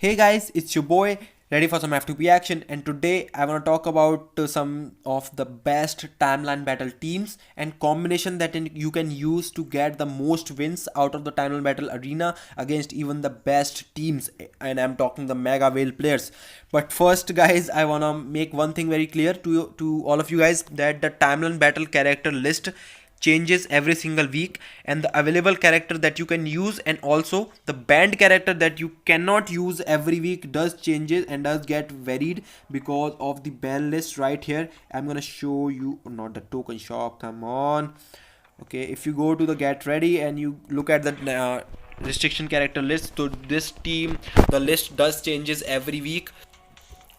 Hey guys, it's your boy ready for some F2P action, and today I want to talk about some of the best timeline battle teams and combination that you can use to get the most wins out of the timeline battle arena against even the best teams, and I'm talking the mega whale players. But first guys, I want to make one thing very clear to all of you guys that the timeline battle character list changes every single week, and the available character that you can use and also the banned character that you cannot use every week does changes and does get varied because of the ban list. Right here I'm gonna show you, not the token shop, come on. Okay, if you go to the get ready and you look at the restriction character list, so this team, the list does changes every week.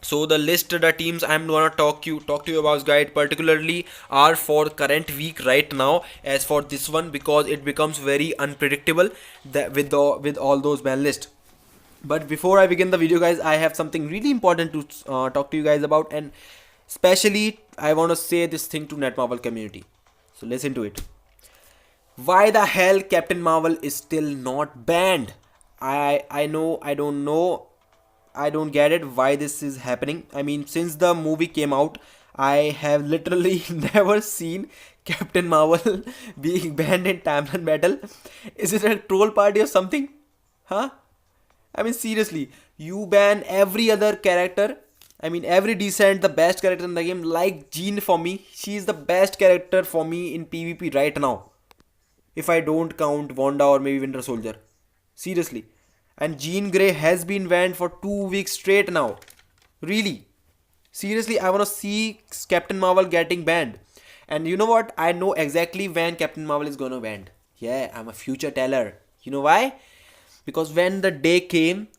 So the list, the teams I'm gonna talk to you about, guide particularly are for current week right now. As for this one, because it becomes very unpredictable that with all those ban list. But before I begin the video guys, I have something really important to talk to you guys about, and especially I want to say this thing to Netmarble community, so listen to it. Why the hell Captain Marvel is still not banned? I know, I don't get it why this is happening. I mean, since the movie came out, I have literally never seen Captain Marvel being banned in Timeline Battle. Is it a troll party or something? Huh? I mean, seriously, you ban every other character. I mean, every decent, the best character in the game, like Jean for me. She is the best character for me in PvP right now, if I don't count Wanda or maybe Winter Soldier. Seriously. And Jean Grey has been banned for 2 weeks straight now. Really. Seriously, I wanna see Captain Marvel getting banned. And you know what? I know exactly when Captain Marvel is gonna banned. Yeah, I'm a future teller. You know why? Because when the day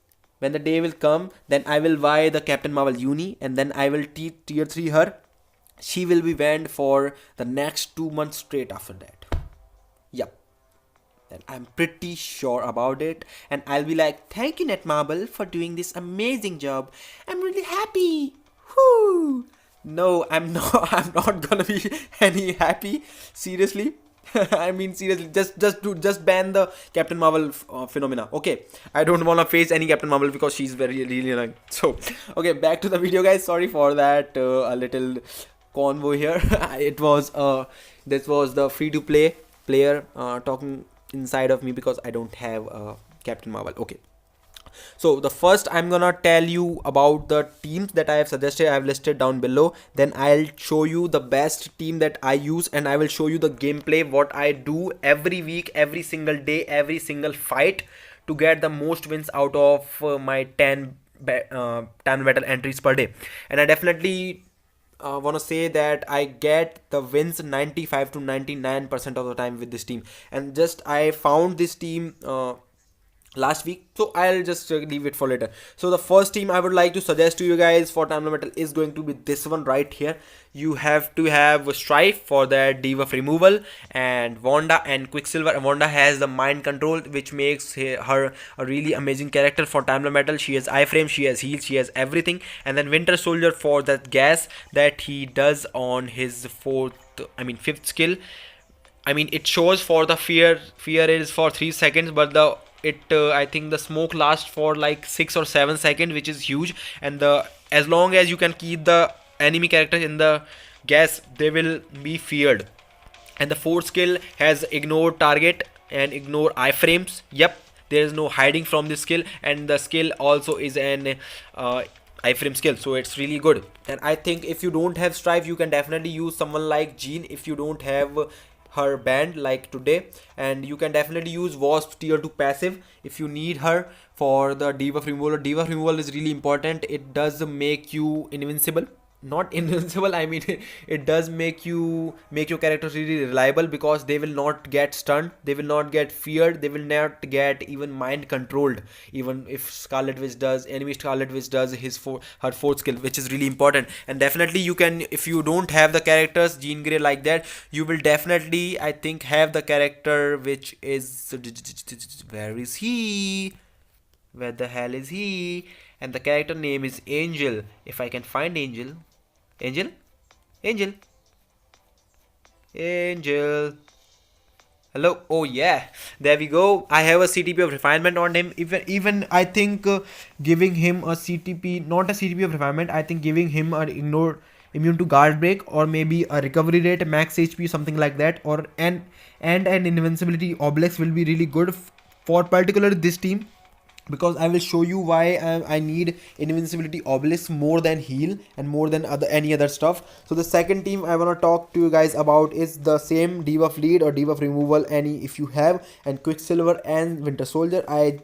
will come, then I will buy the Captain Marvel uni and then I will tier 3 her. She will be banned for the next 2 months straight after that. Yep. Then I'm pretty sure about it, and I'll be like, thank you Netmarble for doing this amazing job. I'm really happy. Whoo! No, I'm not. I'm not gonna be any happy. Seriously. I mean, seriously, just ban the Captain Marvel phenomena. Okay, I don't wanna face any Captain Marvel because she's very really annoying. So, okay, back to the video, guys. Sorry for that a little convo here. It was this was the free to play player talking inside of me because I don't have Captain Marvel. Okay, so the first I'm gonna tell you about the teams that I have suggested, I have listed down below. Then I'll show you the best team that I use, and I will show you the gameplay, what I do every week, every single day, every single fight to get the most wins out of my 10 time battle entries per day. And I definitely want to say that I get the wins 95 to 99% of the time with this team. And just I found this team last week, so I'll just leave it for later. So the first team I would like to suggest to you guys for Timeline Battle is going to be this one right here. You have to have Strife for that debuff removal, and Wanda and Quicksilver. And Wanda has the mind control, which makes her a really amazing character for Timeline Battle. She has iframe, she has heal, she has everything. And then Winter Soldier for that gas that he does on his fifth skill. I mean, it shows for the fear is for 3 seconds, but the I think the smoke lasts for like 6 or 7 seconds, which is huge. And the as long as you can keep the enemy characters in the gas, they will be feared. And the fourth skill has ignore target and ignore iframes. Yep, there is no hiding from this skill, and the skill also is an iframe skill, so it's really good. And I think if you don't have Strife, you can definitely use someone like Jean if you don't have her band like today. And you can definitely use Wasp tier 2 passive if you need her for the debuff removal. Debuff removal is really important. It does make you invincible, not invincible, I mean it does make your character really reliable, because they will not get stunned, they will not get feared, they will not get even mind controlled, even if enemy Scarlet Witch does her fourth skill, which is really important. And definitely you can, if you don't have the characters Jean Grey like that, you will definitely, I think, have the character which is, where is he, where the hell is he? And the character name is Angel. If I can find Angel. Angel? Angel? Angel? Hello. Oh yeah, there we go. I have a CTP of refinement on him. Even I think giving him a CTP, not a CTP of refinement. I think giving him an ignore immune to guard break, or maybe a recovery rate, max HP, something like that, or and an invincibility obelisk will be really good for particularly this team, because I will show you why I need invincibility obelisk more than heal and more than any other stuff. So the second team I want to talk to you guys about is the same debuff lead or debuff removal, any if you have, and Quicksilver and Winter Soldier. I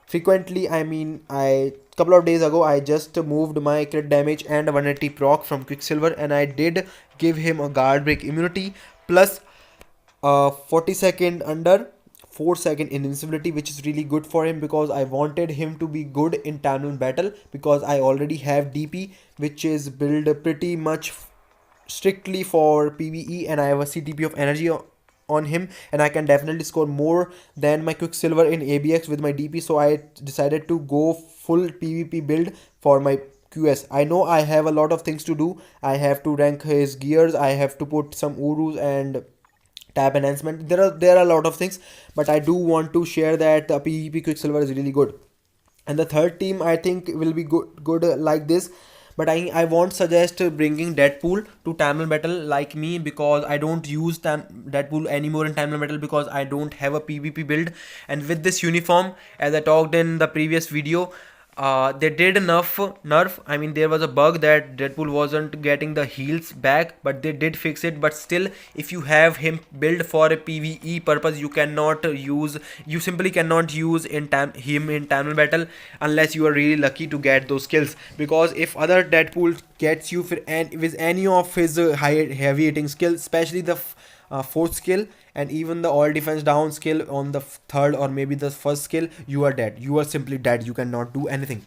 frequently, I couple of days ago I just moved my crit damage and 180 proc from Quicksilver, and I did give him a guard break immunity plus 40-second under 4-second invincibility, which is really good for him because I wanted him to be good in Tamlin battle, because I already have DP which is built pretty much strictly for PvE, and I have a CTP of energy on him, and I can definitely score more than my Quicksilver in ABX with my DP. So I decided to go full PvP build for my QS. I know I have a lot of things to do. I have to rank his gears, I have to put some Urus and tab enhancement. There are a lot of things, but I do want to share that the PvP Quicksilver is really good. And the third team I think will be good like this, but I won't suggest bringing Deadpool to Tamil Battle like me, because I don't use Deadpool anymore in Tamil Battle because I don't have a PvP build. And with this uniform, as I talked in the previous video, they did nerf. I mean, there was a bug that Deadpool wasn't getting the heals back, but they did fix it. But still, if you have him built for a PvE purpose, you simply cannot use him in Tamil battle unless you are really lucky to get those kills. Because if other Deadpool gets you with any of his heavy hitting skills, especially the fourth skill and even the all defense down skill on the third or maybe the first skill, you are dead. You are simply dead. You cannot do anything.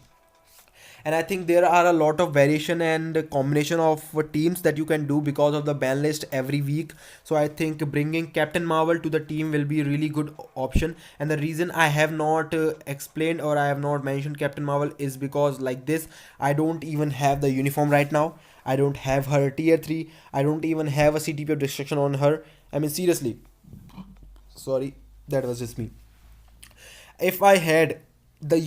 And I think there are a lot of variation and combination of teams that you can do because of the ban list every week. So I think bringing Captain Marvel to the team will be a really good option. And the reason I have not explained or I have not mentioned Captain Marvel is because like this, I don't even have the uniform right now. I don't have her tier 3. I don't even have a CTP of destruction on her. I mean, seriously, sorry, that was just me. If I had the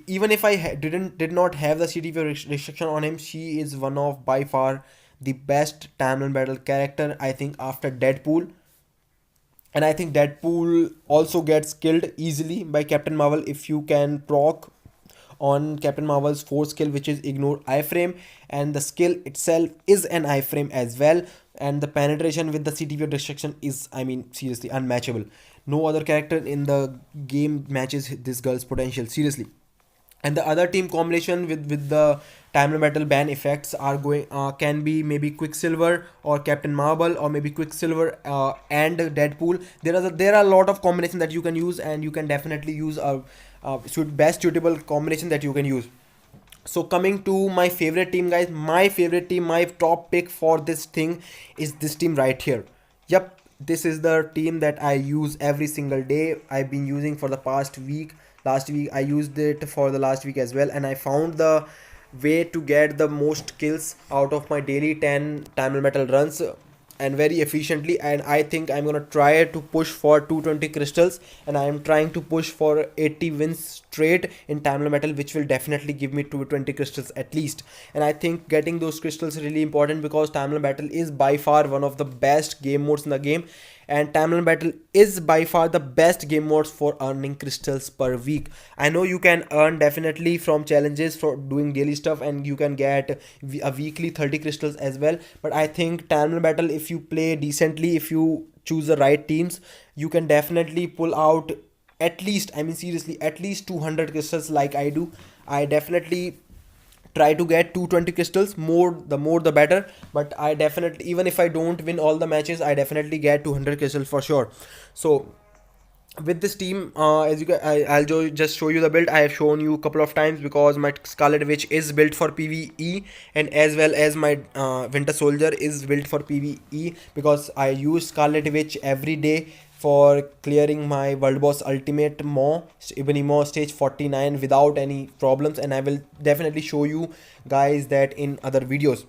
even if I did not have the CTP restriction on him, she is one of by far the best Tamlin battle character, I think, after Deadpool. And I think Deadpool also gets killed easily by Captain Marvel if you can proc on Captain Marvel's fourth skill, which is ignore iframe, and the skill itself is an iframe as well. And the penetration with the CTP of destruction is, I mean, seriously unmatchable. No other character in the game matches this girl's potential, seriously. And the other team combination with the Time Battle ban effects are going can be maybe Quicksilver or Captain Marvel, or maybe Quicksilver and Deadpool. There are a lot of combination that you can use, and you can definitely use a best suitable combination that you can use. So coming to my favorite team, guys, my favorite team, my top pick for this thing is this team right here. Yep, this is the team that I use every single day. I've been using for the past week. Last week I used it for the last week as well, and I found the way to get the most kills out of my daily 10 time metal runs, and very efficiently. And I think I'm gonna try to push for 220 crystals, and I am trying to push for 80 wins straight in time metal, which will definitely give me 220 crystals at least. And I think getting those crystals is really important, because time battle is by far one of the best game modes in the game, and Timeline Battle is by far the best game modes for earning crystals per week. I know you can earn definitely from challenges for doing daily stuff, and you can get a weekly 30 crystals as well, but I think Timeline Battle, if you play decently, if you choose the right teams, you can definitely pull out at least, I mean seriously, at least 200 crystals like I do. I definitely try to get 220 crystals, more the better, but I definitely, even if I don't win all the matches, I definitely get 200 crystals for sure. So with this team, as you can, I'll just show you the build. I have shown you a couple of times, because my Scarlet Witch is built for PvE, and as well as my Winter Soldier is built for PvE, because I use Scarlet Witch every day for clearing my World Boss Ultimate Maw, Ebony Maw stage 49 without any problems, and I will definitely show you guys that in other videos.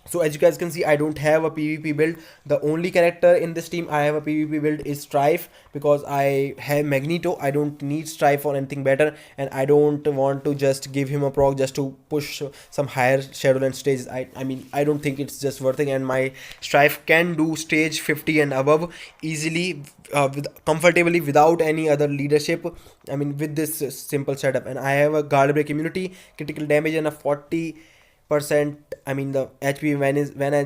So as you guys can see, I don't have a PvP build. The only character in this team I have a PvP build is Strife, because I have Magneto. I don't need Strife or anything better, and I don't want to just give him a proc just to push some higher Shadowland stages. I mean, I don't think it's just worth it, and my Strife can do stage 50 and above easily, comfortably, without any other leadership. I mean, with this simple setup, and I have a guard break immunity, critical damage, and a 40%. I mean, the HP, when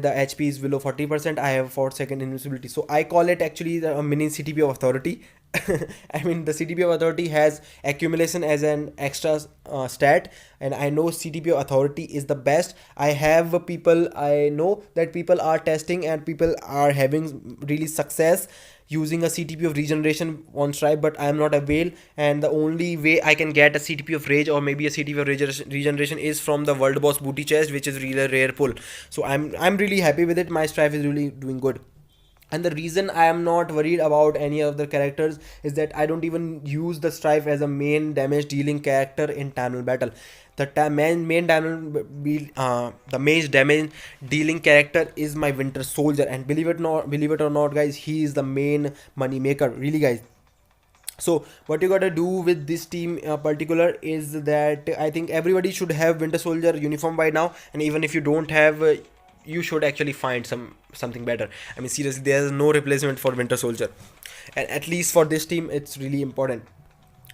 the HP is below 40%, I have 4-second invincibility. So I call it actually a mini CTP of authority. I mean, the CTP of authority has accumulation as an extra stat, and I know CTP of authority is the best. I have people, I know that people are testing and people are having really success using a CTP of regeneration on Stripe, but I am not a whale, and the only way I can get a CTP of rage or maybe a CTP of regeneration is from the world boss booty chest, which is really a rare pull. So I'm really happy with it. My Stripe is really doing good. And the reason I am not worried about any of the characters is that I don't even use the Strife as a main damage dealing character in Tamil battle. The main the main damage dealing character is my Winter Soldier, and believe it or not, guys, he is the main money maker, really, guys. So what you gotta do with this team particular is that I think everybody should have Winter Soldier uniform by now, and even if you don't have, you should actually find something better. I mean, seriously, there is no replacement for Winter Soldier, and at least for this team it's really important.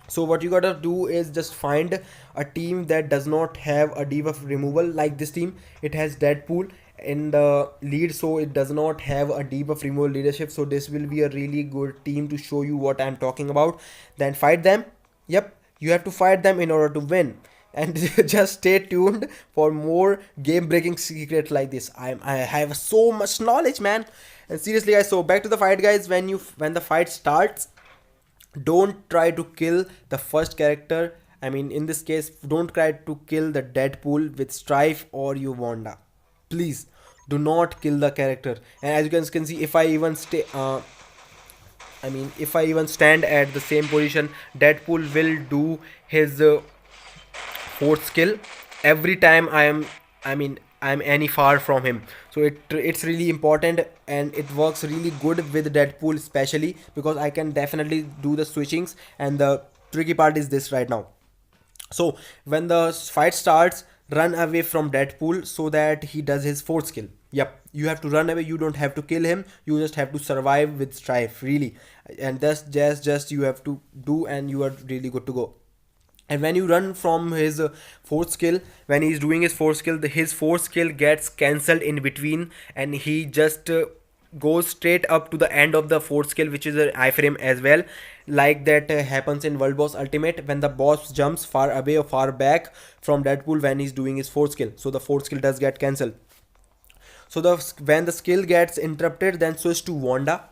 So what you gotta do is just find a team that does not have a debuff removal. Like this team, it has Deadpool in the lead, so it does not have a debuff removal leadership. So this will be a really good team to show you what I'm talking about. Then fight them. Yep, you have to fight them in order to win. And just stay tuned for more game breaking secrets like this. I have so much knowledge, man. And seriously, guys, so back to the fight, guys. When the fight starts, don't try to kill the first character. I mean, in this case, don't try to kill the Deadpool with Strife or you Wanda. Please do not kill the character. And as you guys can see, if I even stay if I even stand at the same position, Deadpool will do his fourth skill every time I'm any far from him. So it's really important, and it works really good with Deadpool, especially because I can definitely do the switchings, and the tricky part is this right now. So when the fight starts, run away from Deadpool so that he does his fourth skill. Yep, you have to run away. You don't have to kill him. You just have to survive with Strife, really, and that's just you have to do, and you are really good to go. And when you run from his fourth skill, when he's doing his fourth skill, his fourth skill gets cancelled in between, and he just goes straight up to the end of the fourth skill, which is an iframe as well. Like that happens in World Boss Ultimate when the boss jumps far away or far back from Deadpool when he's doing his fourth skill. So the fourth skill does get cancelled. So when the skill gets interrupted, then switch to Wanda,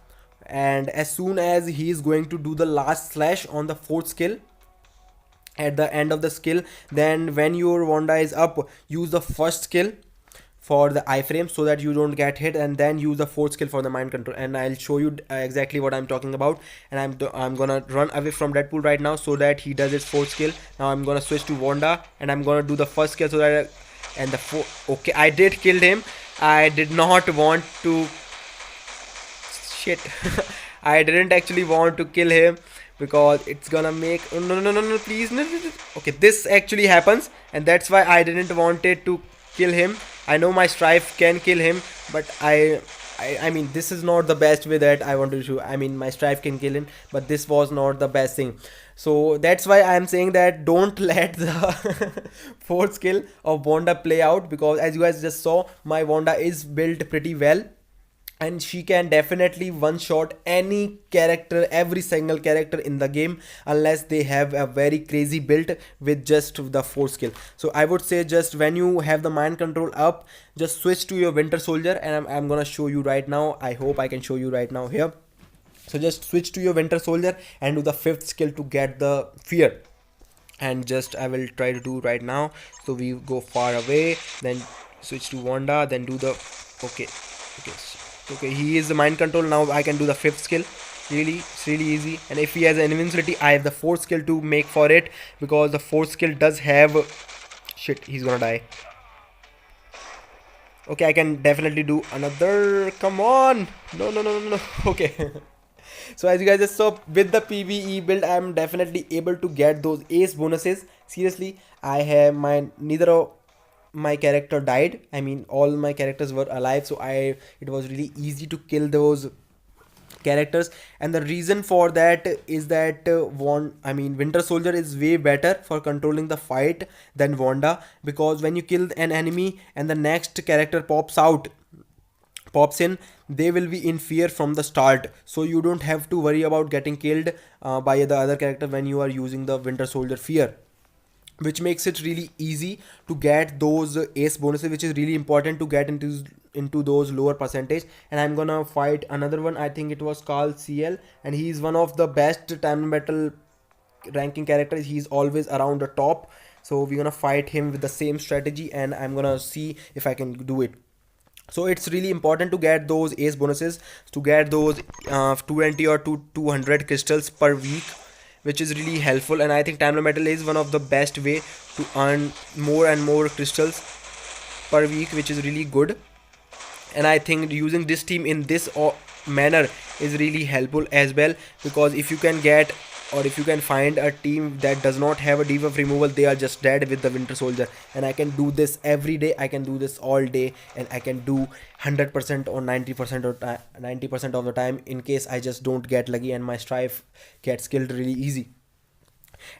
and as soon as he is going to do the last slash on the fourth skill, at the end of the skill, then when your Wanda is up, use the first skill for the iframe so that you don't get hit, and then use the fourth skill for the mind control. And I'll show you exactly what I'm talking about. And I'm gonna run away from Deadpool right now so that he does his fourth skill. Now I'm gonna switch to Wanda, and I'm gonna do the first skill so that okay, I did kill him. I did not want to shit. I didn't actually want to kill him because it's gonna make no, please, no. Okay, this actually happens, and that's why I didn't wanted to kill him. I know my Strife can kill him, but I mean, this is not the best way that I want to do. I mean, my Strife can kill him, but this was not the best thing. So that's why I'm saying that don't let the fourth skill of Wanda play out, because as you guys just saw, my Wanda is built pretty well, and she can definitely one shot any character, every single character in the game, unless they have a very crazy build with just the fourth skill. So I would say, just when you have the mind control up, just switch to your Winter Soldier, and I'm gonna show you right now. I hope I can show you right now here. So just switch to your Winter Soldier and do the fifth skill to get the fear, and just I will try to do right now. So we go far away, then switch to Wanda, then do the okay, he is the mind control. Now I can do the fifth skill. Really, it's really easy. And if he has an invincibility, I have the fourth skill to make for it, because the fourth skill does have shit, he's gonna die. Okay, I can definitely do another. Come on. No, no, no, no, no. Okay. So as you guys just saw with the PvE build, I'm definitely able to get those ace bonuses. Seriously, I have neither of my character died. I mean, all my characters were alive, so it was really easy to kill those characters. And the reason for that is that Winter Soldier is way better for controlling the fight than Wanda, because when you kill an enemy and the next character pops in, they will be in fear from the start, so you don't have to worry about getting killed by the other character when you are using the Winter Soldier fear, which makes it really easy to get those ace bonuses, which is really important to get into those lower percentage. And I'm gonna fight another one. I think it was called CL, and he's one of the best time battle ranking characters. He's always around the top, so we're gonna fight him with the same strategy, and I'm gonna see if I can do it. So it's really important to get those ace bonuses, to get those 20 or 200 crystals per week, which is really helpful. And I think Timeline Metal is one of the best way to earn more and more crystals per week, which is really good. And I think using this team in this manner is really helpful as well, because if you can get, or if you can find a team that does not have a debuff removal, they are just dead with the Winter Soldier. And I can do this every day, I can do this all day, and I can do 100% or 90% or 90% of the time, in case I just don't get lucky and my strife gets killed really easy.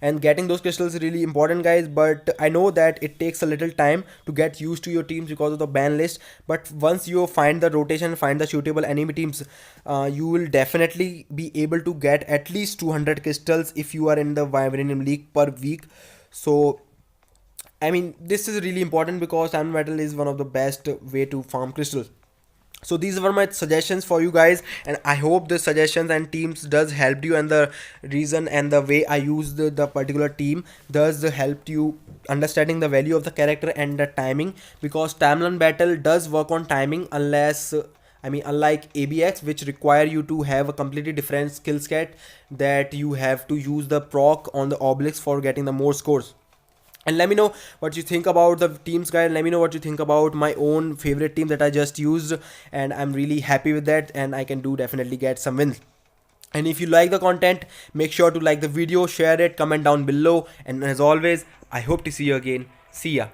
And getting those crystals is really important, guys, but I know that it takes a little time to get used to your teams because of the ban list. But once you find the rotation, find the suitable enemy teams, you will definitely be able to get at least 200 crystals if you are in the Vibranium League per week. So I mean, this is really important because Diamond Metal is one of the best way to farm crystals. So these were my suggestions for you guys, and I hope the suggestions and teams does help you, and the reason and the way I use the particular team does help you understanding the value of the character and the timing, because timeline battle does work on timing, unless unlike ABX, which require you to have a completely different skill set, that you have to use the proc on the obelisks for getting the more scores. And let me know what you think about the teams, guys. Let me know what you think about my own favorite team that I just used, and I'm really happy with that, and I can do definitely get some wins. And if you like the content, make sure to like the video, share it, comment down below, and as always, I hope to see you again. See ya.